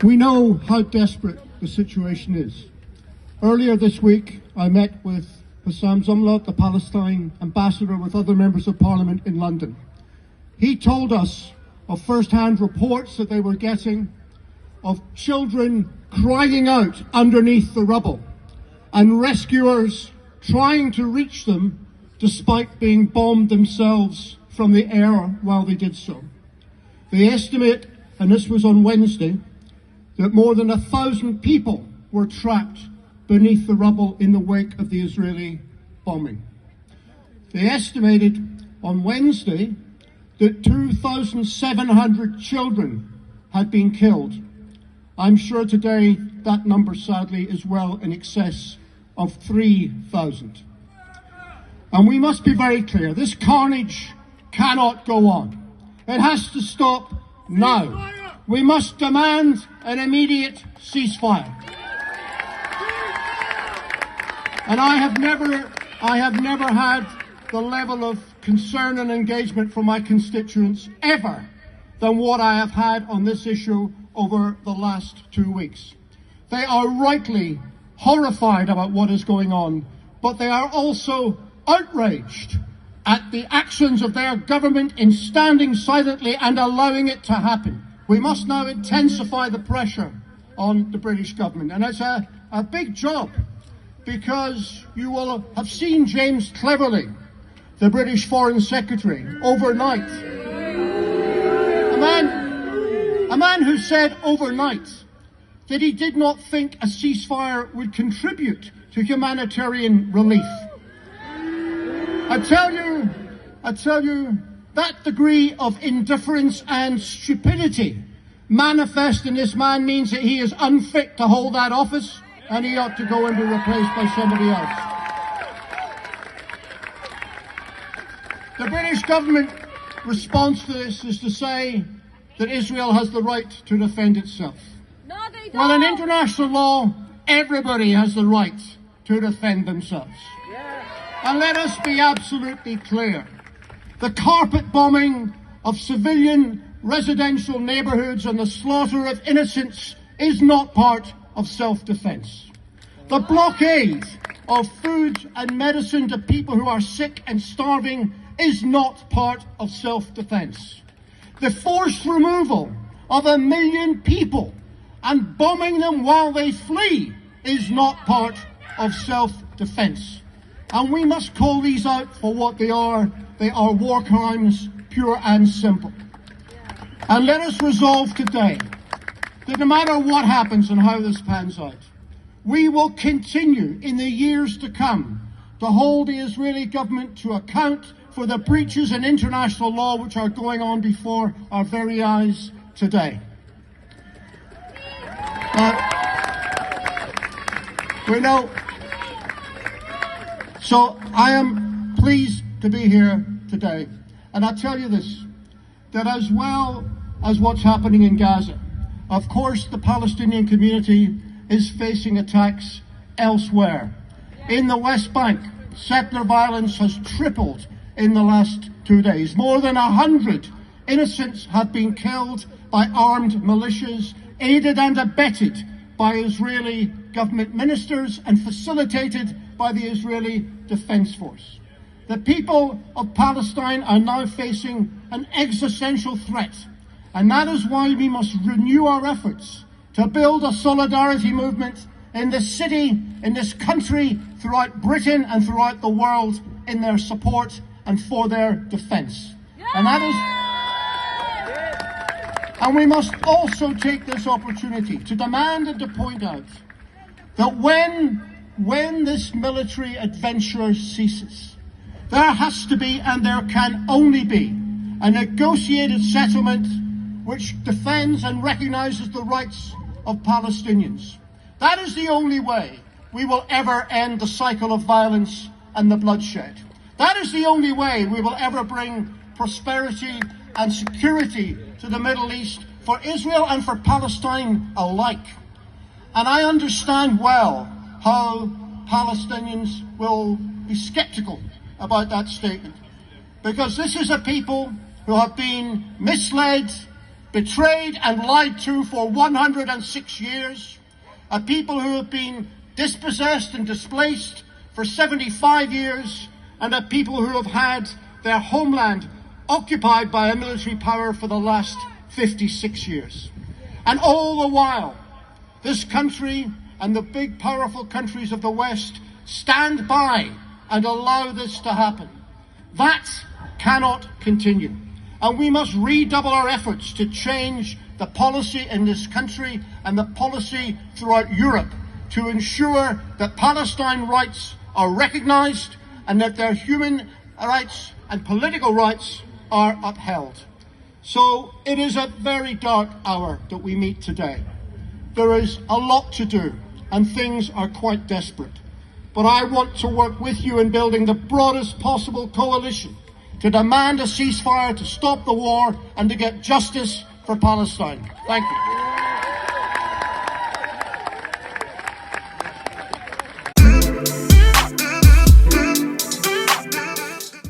We know how desperate the situation is. Earlier this week, I met with Bassam Zumlaut, the Palestine ambassador, with other members of parliament in London. He told us of first-hand reports that they were getting of children crying out underneath the rubble and rescuers trying to reach them despite being bombed themselves from the air while they did so. They estimate, and this was on Wednesday, that more than 1,000 people were trapped beneath the rubble in the wake of the Israeli bombing. They estimated on Wednesday that 2,700 children had been killed. I'm sure today that number sadly is well in excess of 3,000. And we must be very clear, this carnage cannot go on. It has to stop now. We must demand an immediate ceasefire. And I have never had the level of concern and engagement from my constituents ever than what I have had on this issue over the last 2 weeks. They are rightly horrified about what is going on, but they are also outraged at the actions of their government in standing silently and allowing it to happen. We must now intensify the pressure on the British government, and it's a big job, because you will have seen James Cleverly, the British Foreign Secretary, overnight. A man who said overnight that he did not think a ceasefire would contribute to humanitarian relief. I tell you, that degree of indifference and stupidity manifest in this man means that he is unfit to hold that office, and he ought to go and be replaced by somebody else. The British government response to this is to say that Israel has the right to defend itself. No, they don't. Well, in international law, everybody has the right to defend themselves. Yeah. And let us be absolutely clear. The carpet bombing of civilian residential neighbourhoods and the slaughter of innocents is not part of self-defence. The blockade of food and medicine to people who are sick and starving is not part of self-defence. The forced removal of 1 million people and bombing them while they flee is not part of self-defence. And we must call these out for what they are. They are war crimes, pure and simple. And let us resolve today that no matter what happens and how this pans out, we will continue in the years to come to hold the Israeli government to account for the breaches in international law which are going on before our very eyes today. We know. So I am pleased to be here today. And I tell you this, that as well as what's happening in Gaza, of course the Palestinian community is facing attacks elsewhere. In the West Bank, settler violence has tripled in the last 2 days. More than 100 innocents have been killed by armed militias, aided and abetted by Israeli government ministers and facilitated by the Israeli Defense Force. The people of Palestine are now facing an existential threat, and that is why we must renew our efforts to build a solidarity movement in this city, in this country, throughout Britain and throughout the world in their support and for their defence. And we must also take this opportunity to demand and to point out that when this military adventure ceases, there has to be, and there can only be, a negotiated settlement which defends and recognises the rights of Palestinians. That is the only way we will ever end the cycle of violence and the bloodshed. That is the only way we will ever bring prosperity and security to the Middle East for Israel and for Palestine alike. And I understand well how Palestinians will be sceptical about that statement, because this is a people who have been misled, betrayed and lied to for 106 years, a people who have been dispossessed and displaced for 75 years, and a people who have had their homeland occupied by a military power for the last 56 years. And all the while, this country and the big powerful countries of the West stand by and allow this to happen. That cannot continue. And we must redouble our efforts to change the policy in this country and the policy throughout Europe to ensure that Palestine rights are recognised and that their human rights and political rights are upheld. So it is a very dark hour that we meet today. There is a lot to do and things are quite desperate. But I want to work with you in building the broadest possible coalition to demand a ceasefire, to stop the war and to get justice for Palestine. Thank you.